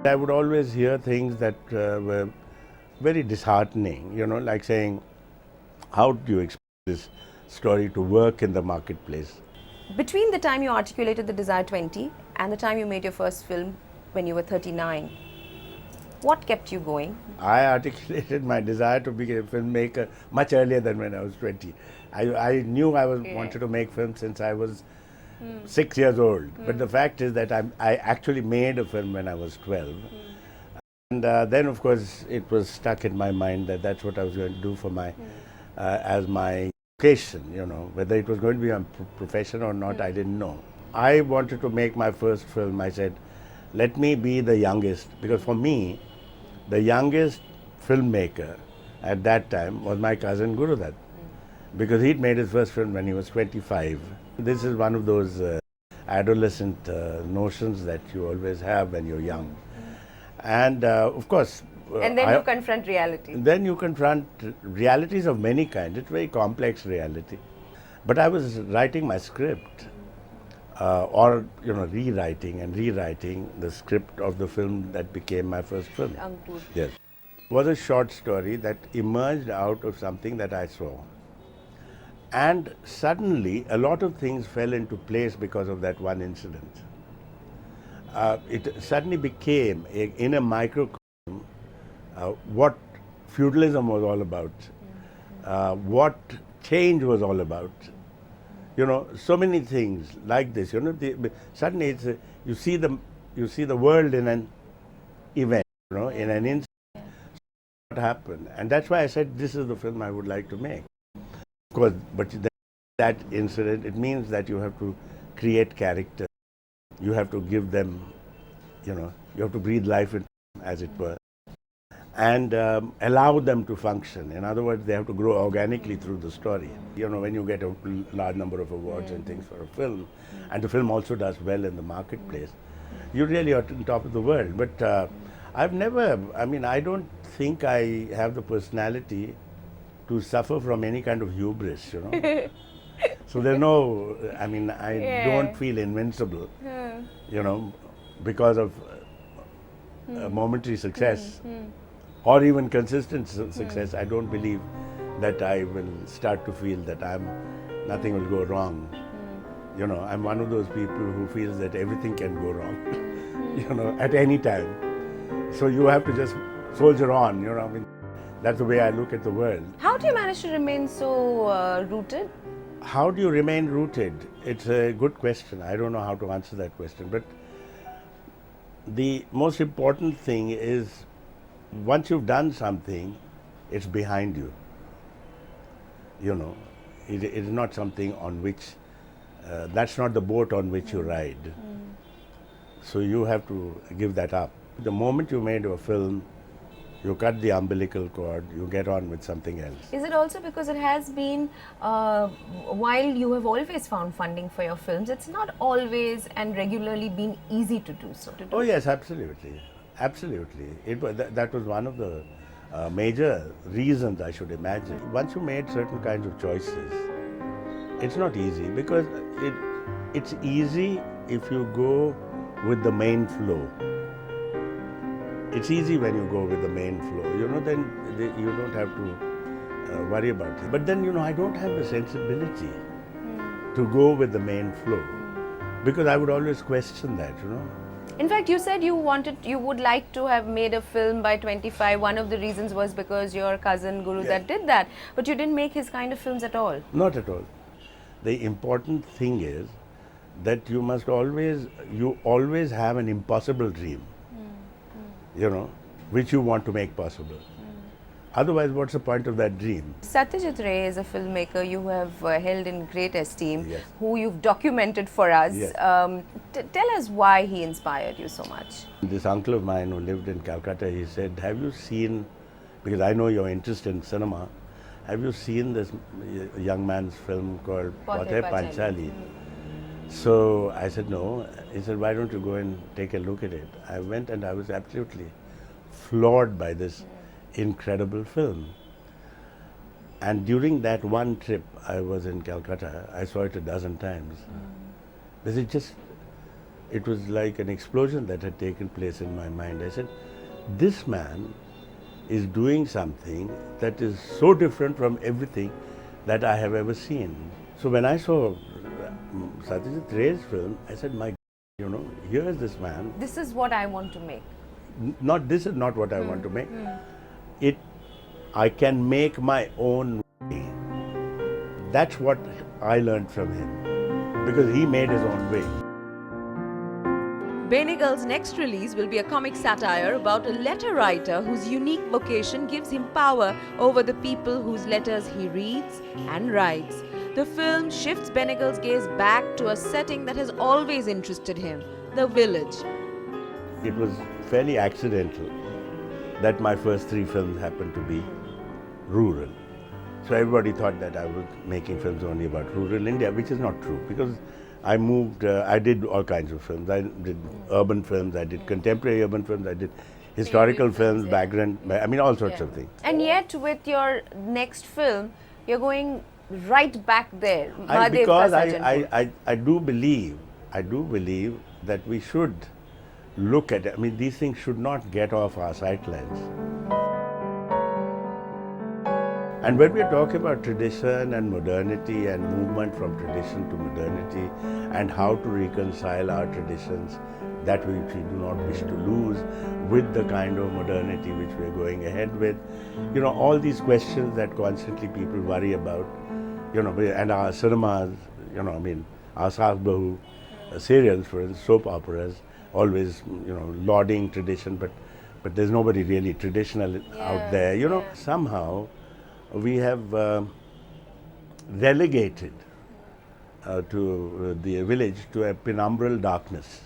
I would always hear things that were very disheartening, like saying, how do you expect this story to work in the marketplace? Between the time you articulated the desire 20 and the time you made your first film when you were 39, what kept you going? I articulated my desire to be a filmmaker much earlier than when I was 20. I knew I wanted to make films since I was 6 years old. But the fact is that I actually made a film when I was 12. And then, of course, it was stuck in my mind that that's what I was going to do for my, as my vocation, Whether it was going to be a profession or not, I didn't know. I wanted to make my first film. I said, let me be the youngest, because for me, the youngest filmmaker at that time was my cousin Gurudat, because he'd made his first film when he was 25. This is one of those adolescent notions that you always have when you're young. And of course, and then you confront reality. Then you confront realities of many kinds. It's a very complex reality. But I was writing my script, or rewriting the script of the film that became my first film. Ankur. Yes, it was a short story that emerged out of something that I saw. And suddenly, a lot of things fell into place because of that one incident. It suddenly became, in a microcosm, what feudalism was all about, what change was all about. So many things like this. Suddenly it's you see the world in an event, in an instant. What happened, and that's why I said this is the film I would like to make. Of course, but that incident, it means that you have to create characters. You have to give them, you have to breathe life into them, as it were, and allow them to function. In other words, they have to grow organically through the story. When you get a large number of awards and things for a film, and the film also does well in the marketplace, you really are on top of the world. But I don't think I have the personality to suffer from any kind of hubris, So there's no, I don't feel invincible, because of momentary success or even consistent success. I don't believe that I will start to feel that nothing will go wrong. I'm one of those people who feels that everything can go wrong, at any time. So you have to just soldier on, that's the way I look at the world. How do you manage to remain so rooted? How do you remain rooted? It's a good question. I don't know how to answer that question. But the most important thing is, once you've done something, it's behind you. It is not something on which, that's not the boat on which you ride. So you have to give that up. The moment you made a film, you cut the umbilical cord, you get on with something else. Is it also because it has been, while you have always found funding for your films, it's not always and regularly been easy to do so? Oh yes, absolutely. Absolutely. That was one of the major reasons, I should imagine. Once you made certain kinds of choices, it's not easy, because it's easy if you go with the main flow. It's easy when you go with the main flow, then you don't have to worry about it. But then, I don't have the sensibility to go with the main flow, because I would always question that, In fact, you said you would like to have made a film by 25. One of the reasons was because your cousin Gurudat did that, but you didn't make his kind of films at all. Not at all. The important thing is that you always have an impossible dream. Which you want to make possible. Otherwise, what's the point of that dream? Satyajit Ray is a filmmaker you have held in great esteem, Yes. who you've documented for us. Yes. Tell us why he inspired you so much. This uncle of mine who lived in Calcutta, he said, have you seen, because I know you're interested in cinema, have you seen this young man's film called Pothe Panchali? So I said, no. He said, why don't you go and take a look at it? I went and I was absolutely floored by this incredible film. And during that one trip I was in Calcutta, I saw it a dozen times. Because it was like an explosion that had taken place in my mind. I said, this man is doing something that is so different from everything that I have ever seen. So when I saw Satyajit Ray's film, I said, my, here is this man. This is what I want to make. This is not what I want to make. I can make my own way. That's what I learned from him, because he made his own way. Benegal's next release will be a comic satire about a letter writer whose unique vocation gives him power over the people whose letters he reads and writes. The film shifts Benegal's gaze back to a setting that has always interested him, the village. It was fairly accidental that my first 3 films happened to be rural. So everybody thought that I was making films only about rural India, which is not true, because I moved, I did all kinds of films. I did urban films, I did contemporary urban films, I did historical films, background, all sorts of things. And yet with your next film, you're going right back there. Because I do believe that we should look at it. These things should not get off our sight lines. And when we are talking about tradition and modernity and movement from tradition to modernity and how to reconcile our traditions, that which we do not wish to lose, with the kind of modernity which we are going ahead with, all these questions that constantly people worry about, and our cinemas, our Saas Bahu serials, for instance, soap operas, always, lauding tradition, but there's nobody really traditional out there, somehow we have relegated to the village to a penumbral darkness.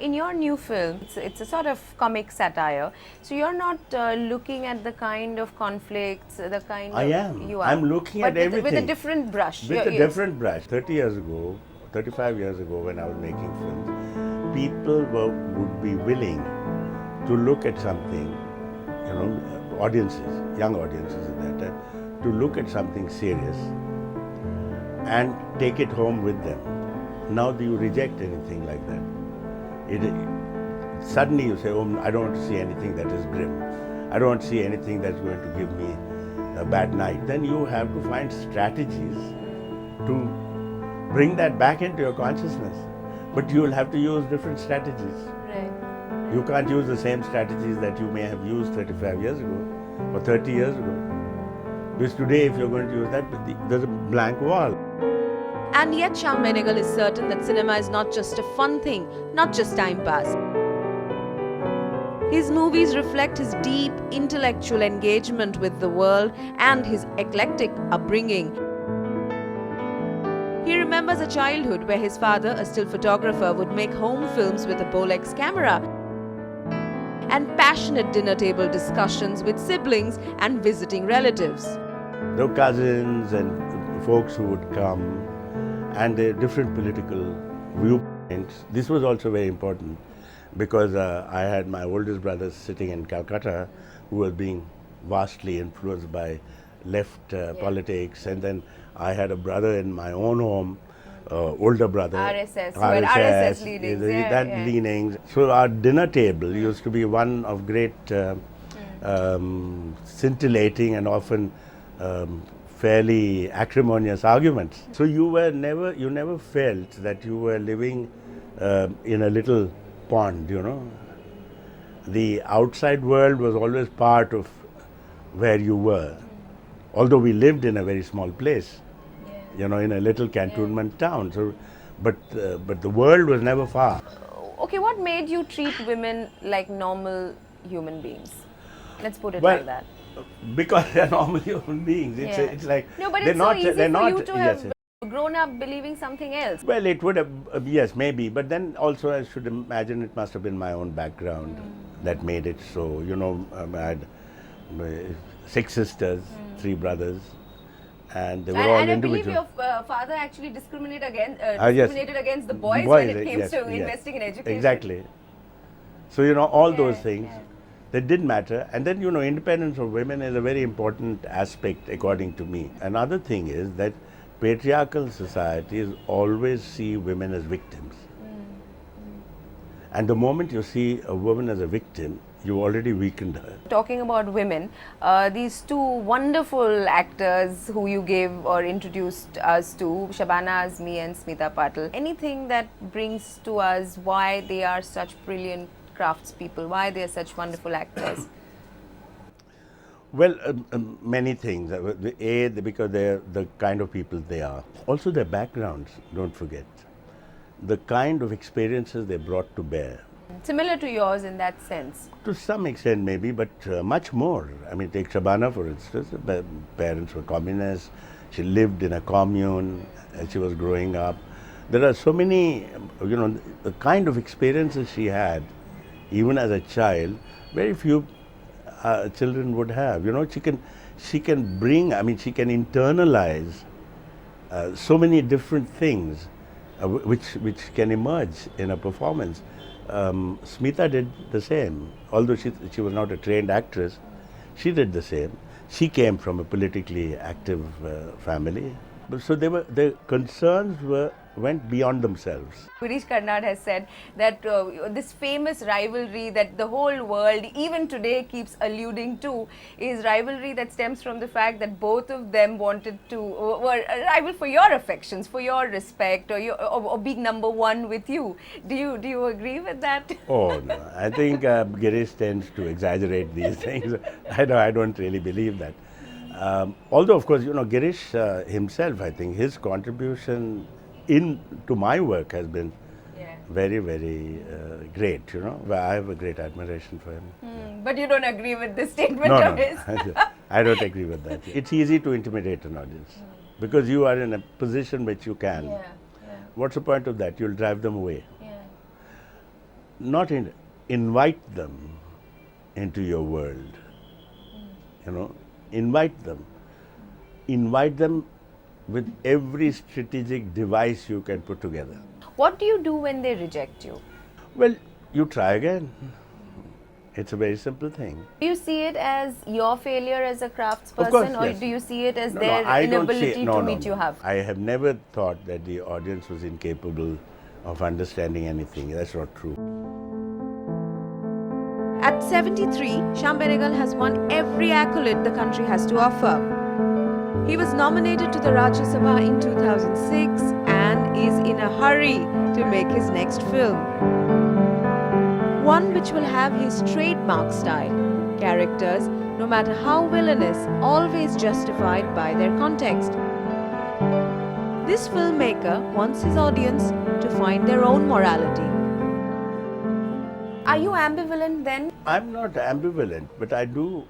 In your new film, it's a sort of comic satire. So you're not looking at the kind of conflicts, the kind I am. I'm looking at everything. With a different brush. With a different brush. 30 years ago, 35 years ago, when I was making films, people would be willing to look at something, audiences, young audiences at that time, to look at something serious and take it home with them. Now do you reject anything like that? Suddenly you say, oh, I don't want to see anything that is grim. I don't want to see anything that's going to give me a bad night. Then you have to find strategies to bring that back into your consciousness. But you will have to use different strategies. Right. You can't use the same strategies that you may have used 35 years ago or 30 years ago. Because today, if you're going to use that, there's a blank wall. And yet Shyam Benegal is certain that cinema is not just a fun thing, not just time pass. His movies reflect his deep intellectual engagement with the world and his eclectic upbringing. He remembers a childhood where his father, a still photographer, would make home films with a Bolex camera, and passionate dinner table discussions with siblings and visiting relatives. There were cousins and folks who would come, and different political viewpoints. This was also very important because I had my oldest brother sitting in Calcutta who was being vastly influenced by left politics, and then I had a brother in my own home, older brother. RSS leanings. Leanings. So our dinner table used to be one of great scintillating and often fairly acrimonious arguments. So you never felt that you were living in a little pond, The outside world was always part of where you were. Although we lived in a very small place, in a little cantonment town. So, but the world was never far. Okay, what made you treat women like normal human beings? Let's put it like that. Because they're normal human beings. It's like no, but it's so easy for you to have grown up believing something else. Well, it would have, yes, maybe. But then also I should imagine it must have been my own background that made it so. I had 6 sisters, 3 brothers, and they were all individual. And I believe your father actually discriminated against the boys when it came to investing in education. Exactly. So, all those things. That didn't matter. And then, independence of women is a very important aspect, according to me. Another thing is that patriarchal societies always see women as victims. And the moment you see a woman as a victim, you already weakened her. Talking about women, these two wonderful actors who you gave or introduced us to, Shabana Azmi and Smita Patil, anything that brings to us why they are such brilliant craftspeople, why they are such wonderful actors? Well, many things. Because they're the kind of people they are. Also their backgrounds, don't forget. The kind of experiences they brought to bear. Similar to yours in that sense. To some extent maybe, but much more. I mean, take Shabana for instance. Her parents were communists. She lived in a commune as she was growing up. There are so many, the kind of experiences she had, even as a child, very few children would have. She can bring, she can internalize so many different things which can emerge in a performance. Smita did the same. Although she was not a trained actress, she did the same. She came from a politically active family. So their concerns went beyond themselves. Girish Karnad has said that this famous rivalry that the whole world, even today, keeps alluding to is rivalry that stems from the fact that both of them wanted to, were a rival for your affections, for your respect, or being number one with you. Do you agree with that? Oh no, I think Girish tends to exaggerate these things. I don't really believe that. Although, of course, Girish himself, I think his contribution to my work has been very, very great. I have a great admiration for him. But you don't agree with this statement No, of no, his? I don't agree with that. It's easy to intimidate an audience because you are in a position which you can. What's the point of that? You'll drive them away. Not invite them into your world. Invite them with every strategic device you can put together. What do you do when they reject you? Well, you try again. It's a very simple thing. Do you see it as your failure as a craftsperson, Of course, or yes. do you see it as No, their I don't inability see- to meet you have? I have never thought that the audience was incapable of understanding anything. That's not true. At 73, Shyam Benegal has won every accolade the country has to offer. He was nominated to the Rajya Sabha in 2006 and is in a hurry to make his next film. One which will have his trademark style. Characters, no matter how villainous, always justified by their context. This filmmaker wants his audience to find their own morality. Are you ambivalent then? I'm not ambivalent, but I do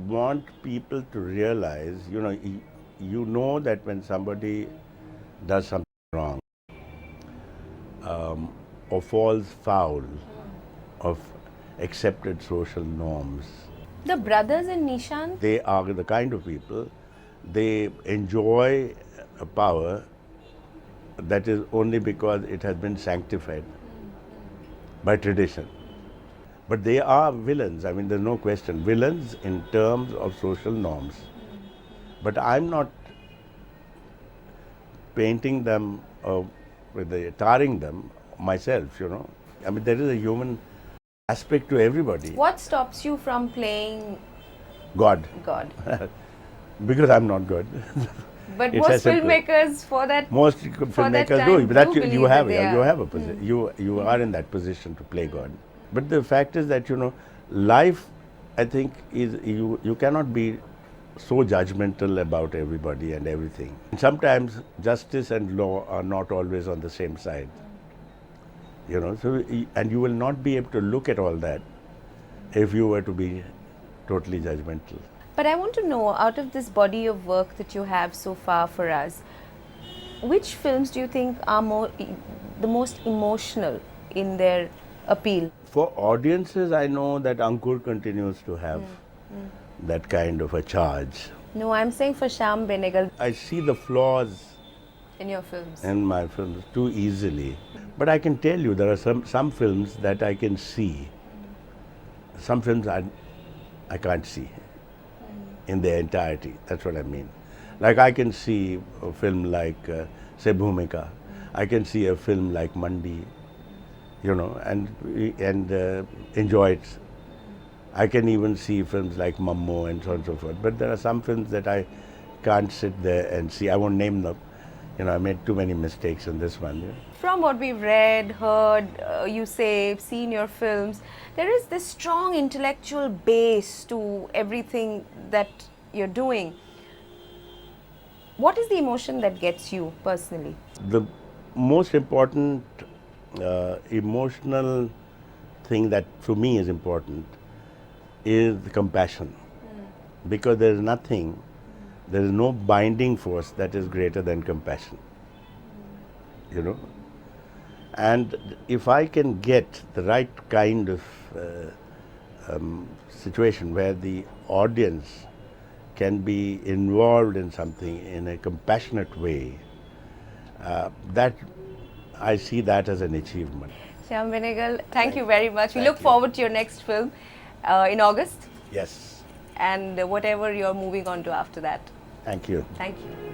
want people to realize, you know that when somebody does something wrong or falls foul of accepted social norms, The brothers in Nishan, they are the kind of people, they enjoy a power that is only because it has been sanctified by tradition. But they are villains, there's no question. Villains in terms of social norms. But I'm not painting them tarring them myself, there is a human aspect to everybody. what stops you from playing God. God? Because I'm not God. But It's most as simple. filmmakers for that Most that filmmakers time do. But do believe that they are. you have a position. You are in that position to play God. But the fact is that life, I think, is you cannot be so judgmental about everybody and everything. Sometimes justice and law are not always on the same side. And you will not be able to look at all that if you were to be totally judgmental. But I want to know, out of this body of work that you have so far for us, which films do you think are the most emotional in their appeal? For audiences, I know that Ankur continues to have that kind of a charge. No, I'm saying for Shyam Benegal I see the flaws in your films. in my films too easily. But I can tell you, there are some films that I can see. Some films I can't see in their entirety. That's what I mean. Like I can see a film like, say, Bhumika. I can see a film like Mandi. you know, and enjoy it. I can even see films like Mammo and so on and so forth. But there are some films that I can't sit there and see. I won't name them. You know, I made too many mistakes in this one. Yeah. From what we've read, heard, you say, seen your films, there is this strong intellectual base to everything that you're doing. What is the emotion that gets you personally? The most important emotional thing that for me is important is the compassion. Because there is nothing, there is no binding force that is greater than compassion. You know? And if I can get the right kind of situation where the audience can be involved in something in a compassionate way, that I see that as an achievement. Shyam Benegal, thank you very much. We Thank look you. forward to your next film in August Yes. and whatever you're moving on to after that. Thank you. Thank you.